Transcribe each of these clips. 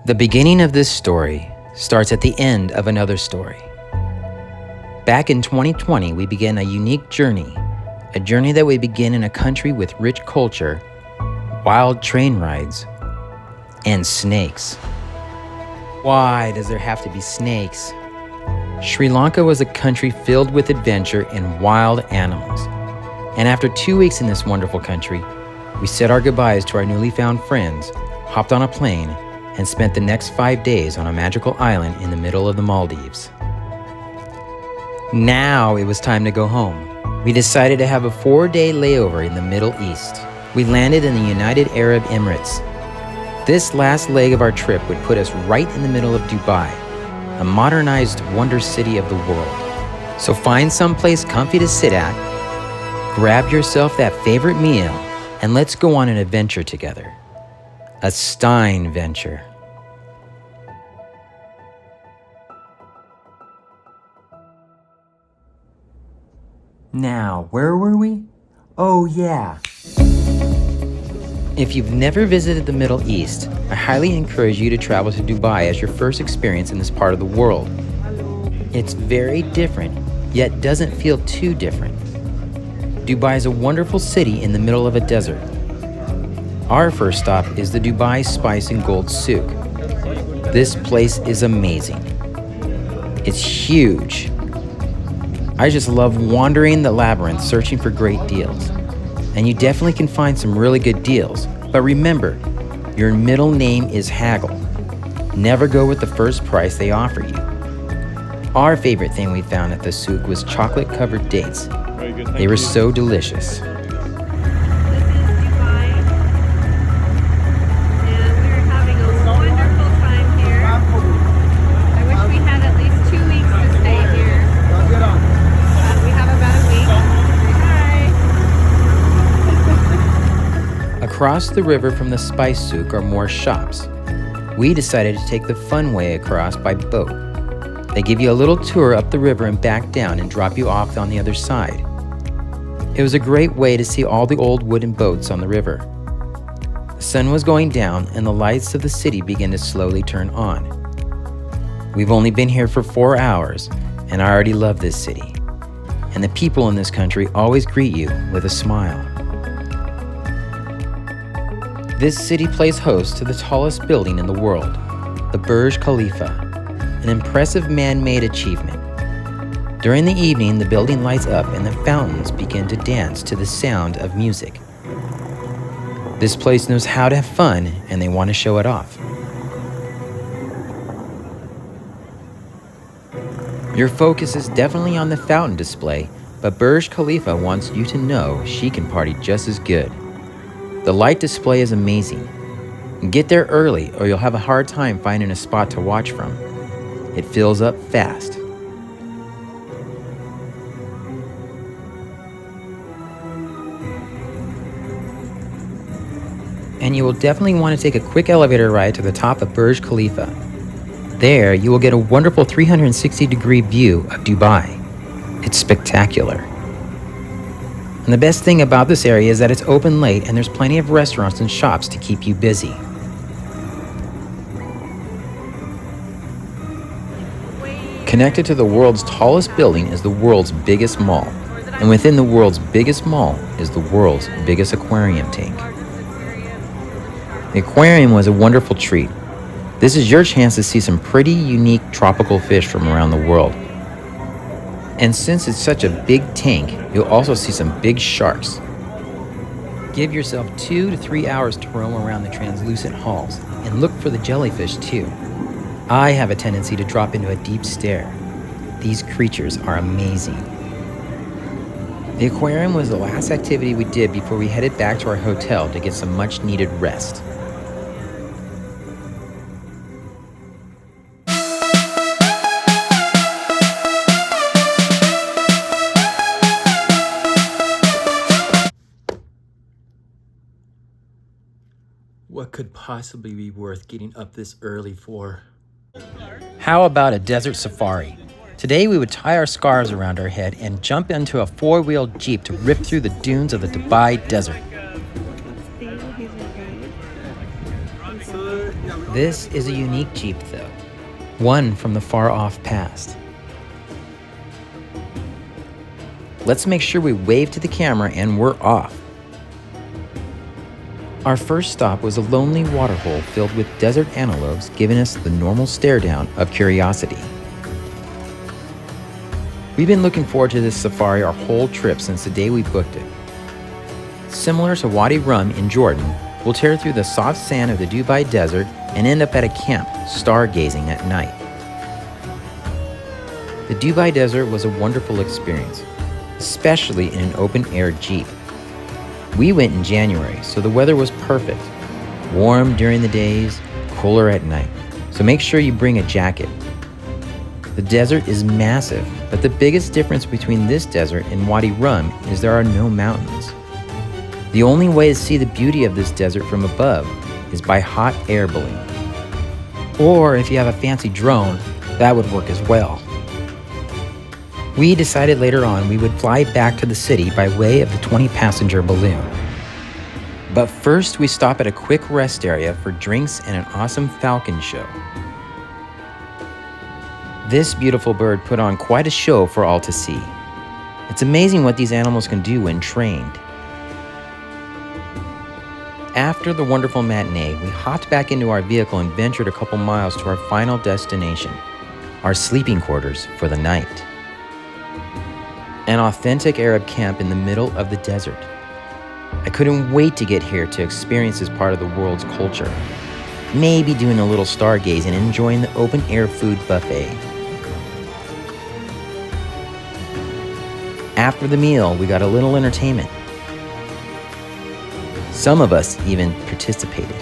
The beginning of this story starts at the end of another story. Back in 2020, we began a unique journey, a journey that would begin in a country with rich culture, wild train rides, and snakes. Why does there have to be snakes? Sri Lanka was a country filled with adventure and wild animals. And after 2 weeks in this wonderful country, we said our goodbyes to our newly found friends, hopped on a plane, and spent the next 5 days on a magical island in the middle of the Maldives. Now it was time to go home. We decided to have a 4-day layover in the Middle East. We landed in the United Arab Emirates. This last leg of our trip would put us right in the middle of Dubai, a modernized wonder city of the world. So find someplace comfy to sit at, grab yourself that favorite meal, and let's go on an adventure together. A Stein venture. Now, where were we? Oh yeah. If you've never visited the Middle East, I highly encourage you to travel to Dubai as your first experience in this part of the world. It's very different, yet doesn't feel too different. Dubai is a wonderful city in the middle of a desert. Our first stop is the Dubai Spice and Gold Souk. This place is amazing. It's huge. I just love wandering the labyrinth searching for great deals. And you definitely can find some really good deals. But remember, your middle name is haggle. Never go with the first price they offer you. Our favorite thing we found at the souk was chocolate-covered dates. Very good. They were so delicious. Across the river from the spice souk are more shops. We decided to take the fun way across by boat. They give you a little tour up the river and back down and drop you off on the other side. It was a great way to see all the old wooden boats on the river. The sun was going down and the lights of the city began to slowly turn on. We've only been here for 4 hours and I already love this city. And the people in this country always greet you with a smile. This city plays host to the tallest building in the world, the Burj Khalifa, an impressive man-made achievement. During the evening, the building lights up and the fountains begin to dance to the sound of music. This place knows how to have fun and they want to show it off. Your focus is definitely on the fountain display, but Burj Khalifa wants you to know she can party just as good. The light display is amazing. Get there early or you'll have a hard time finding a spot to watch from. It fills up fast. And you will definitely want to take a quick elevator ride to the top of Burj Khalifa. There, you will get a wonderful 360-degree view of Dubai. It's spectacular. And the best thing about this area is that it's open late and there's plenty of restaurants and shops to keep you busy. Connected to the world's tallest building is the world's biggest mall. And within the world's biggest mall is the world's biggest aquarium tank. The aquarium was a wonderful treat. This is your chance to see some pretty unique tropical fish from around the world. And since it's such a big tank, you'll also see some big sharks. Give yourself 2 to 3 hours to roam around the translucent halls and look for the jellyfish too. I have a tendency to drop into a deep stare. These creatures are amazing. The aquarium was the last activity we did before we headed back to our hotel to get some much needed rest. What could possibly be worth getting up this early for? How about a desert safari? Today we would tie our scarves around our head and jump into a 4-wheeled Jeep to rip through the dunes of the Dubai desert. This is a unique Jeep though, one from the far-off past. Let's make sure we wave to the camera and we're off. Our first stop was a lonely waterhole filled with desert antelopes, giving us the normal stare down of curiosity. We've been looking forward to this safari our whole trip since the day we booked it. Similar to Wadi Rum in Jordan, we'll tear through the soft sand of the Dubai desert and end up at a camp stargazing at night. The Dubai desert was a wonderful experience, especially in an open-air Jeep. We went in January, so the weather was perfect. Warm during the days, cooler at night, so make sure you bring a jacket. The desert is massive, but the biggest difference between this desert and Wadi Rum is there are no mountains. The only way to see the beauty of this desert from above is by hot air balloon. Or if you have a fancy drone, that would work as well. We decided later on we would fly back to the city by way of the 20-passenger balloon. But first we stop at a quick rest area for drinks and an awesome falcon show. This beautiful bird put on quite a show for all to see. It's amazing what these animals can do when trained. After the wonderful matinee, we hopped back into our vehicle and ventured a couple miles to our final destination, our sleeping quarters for the night. An authentic Arab camp in the middle of the desert. I couldn't wait to get here to experience this part of the world's culture. Maybe doing a little stargazing and enjoying the open-air food buffet. After the meal, we got a little entertainment. Some of us even participated.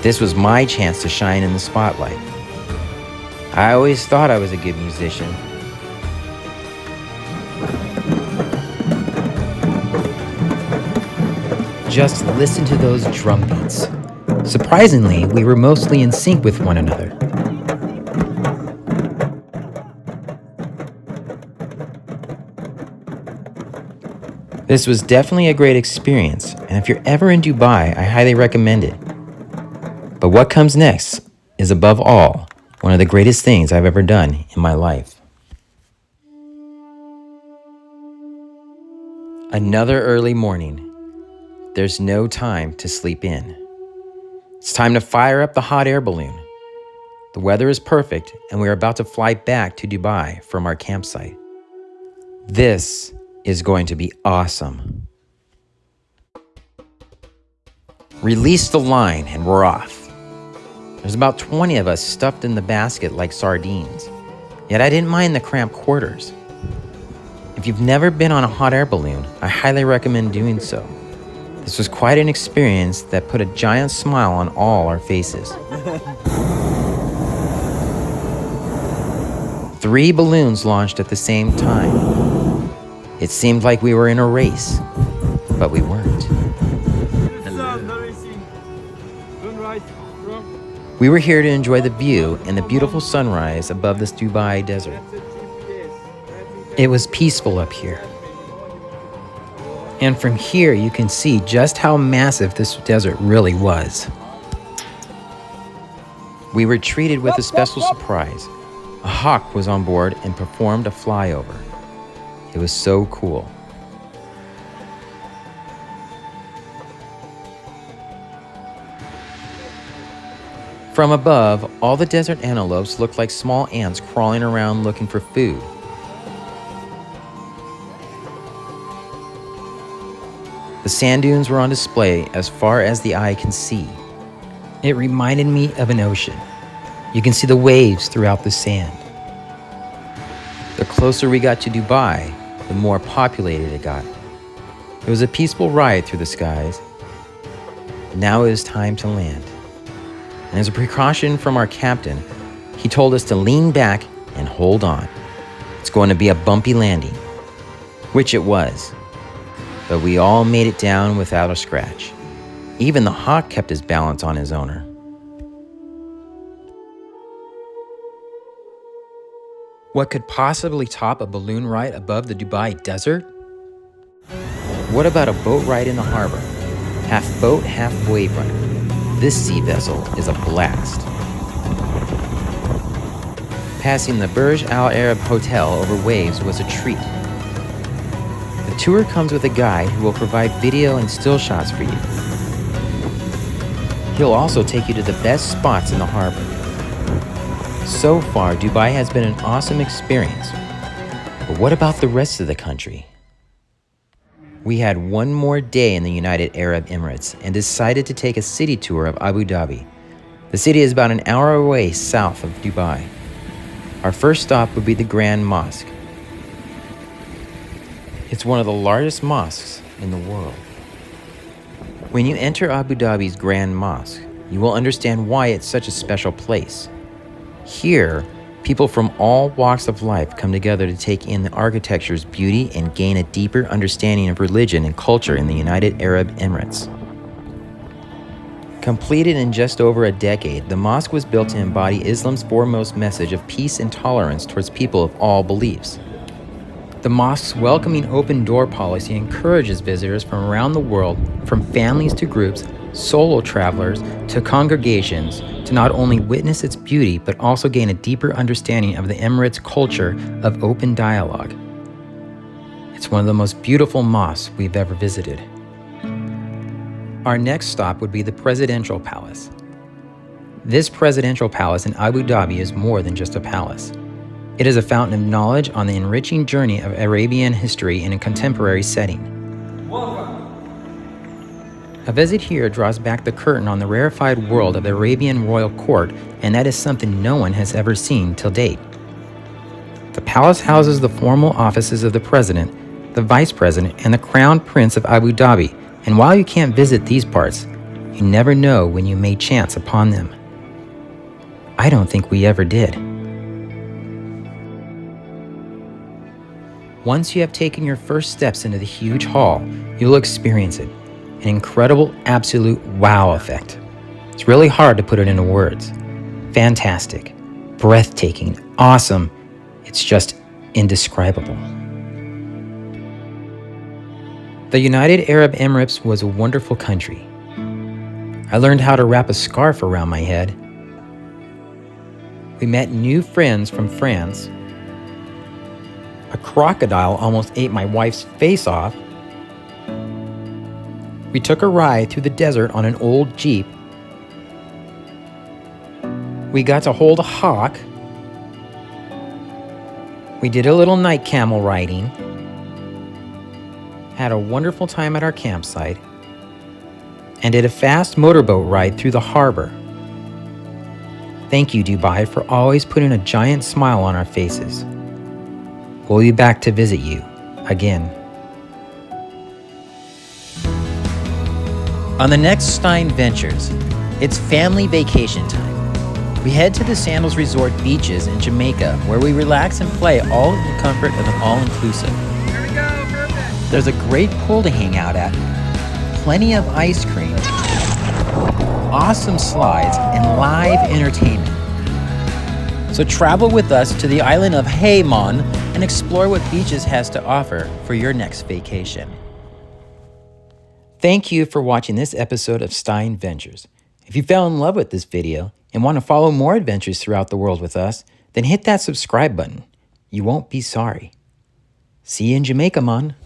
This was my chance to shine in the spotlight. I always thought I was a good musician. Just listen to those drum beats. Surprisingly, we were mostly in sync with one another. This was definitely a great experience, and if you're ever in Dubai, I highly recommend it. But what comes next is above all, one of the greatest things I've ever done in my life. Another early morning. There's no time to sleep in. It's time to fire up the hot air balloon. The weather is perfect, and we're about to fly back to Dubai from our campsite. This is going to be awesome. Release the line and we're off. There's about 20 of us stuffed in the basket like sardines, yet I didn't mind the cramped quarters. If you've never been on a hot air balloon, I highly recommend doing so. This was quite an experience that put a giant smile on all our faces. 3 balloons launched at the same time. It seemed like we were in a race, but we weren't. We were here to enjoy the view and the beautiful sunrise above this Dubai desert. It was peaceful up here. And from here you can see just how massive this desert really was. We were treated with a special surprise. A hawk was on board and performed a flyover. It was so cool. From above, all the desert antelopes looked like small ants crawling around looking for food. The sand dunes were on display as far as the eye can see. It reminded me of an ocean. You can see the waves throughout the sand. The closer we got to Dubai, the more populated it got. It was a peaceful ride through the skies. Now it was time to land. And as a precaution from our captain, he told us to lean back and hold on. It's going to be a bumpy landing, which it was. But we all made it down without a scratch. Even the hawk kept his balance on his owner. What could possibly top a balloon ride above the Dubai desert? What about a boat ride in the harbor? Half boat, half wave runner. This sea vessel is a blast. Passing the Burj Al Arab Hotel over waves was a treat. The tour comes with a guide who will provide video and still shots for you. He'll also take you to the best spots in the harbor. So far, Dubai has been an awesome experience. But what about the rest of the country? We had one more day in the United Arab Emirates and decided to take a city tour of Abu Dhabi. The city is about an hour away south of Dubai. Our first stop would be the Grand Mosque. It's one of the largest mosques in the world. When you enter Abu Dhabi's Grand Mosque, you will understand why it's such a special place. Here, people from all walks of life come together to take in the architecture's beauty and gain a deeper understanding of religion and culture in the United Arab Emirates. Completed in just over a decade, the mosque was built to embody Islam's foremost message of peace and tolerance towards people of all beliefs. The mosque's welcoming open-door policy encourages visitors from around the world, from families to groups, solo travelers to congregations, to not only witness its beauty, but also gain a deeper understanding of the Emirates' culture of open dialogue. It's one of the most beautiful mosques we've ever visited. Our next stop would be the Presidential Palace. This presidential palace in Abu Dhabi is more than just a palace. It is a fountain of knowledge on the enriching journey of Arabian history in a contemporary setting. A visit here draws back the curtain on the rarefied world of the Arabian royal court, and that is something no one has ever seen till date. The palace houses the formal offices of the president, the vice president, and the crown prince of Abu Dhabi, and while you can't visit these parts, you never know when you may chance upon them. I don't think we ever did. Once you have taken your first steps into the huge hall, you'll experience it. An incredible, absolute wow effect. It's really hard to put it into words. Fantastic, breathtaking, awesome. It's just indescribable. The United Arab Emirates was a wonderful country. I learned how to wrap a scarf around my head. We met new friends from France. A crocodile almost ate my wife's face off. We took a ride through the desert on an old Jeep. We got to hold a hawk. We did a little night camel riding. Had a wonderful time at our campsite. And did a fast motorboat ride through the harbor. Thank you, Dubai, for always putting a giant smile on our faces. We'll be back to visit you again. On the next Stein Ventures, it's family vacation time. We head to the Sandals Resort beaches in Jamaica, where we relax and play all in the comfort of an all-inclusive. Here we go, perfect. There's a great pool to hang out at, plenty of ice cream, awesome slides, and live entertainment. So travel with us to the island of Hayman and explore what beaches has to offer for your next vacation. Thank you for watching this episode of Stein Ventures. If you fell in love with this video and want to follow more adventures throughout the world with us, then hit that subscribe button. You won't be sorry. See you in Jamaica, man.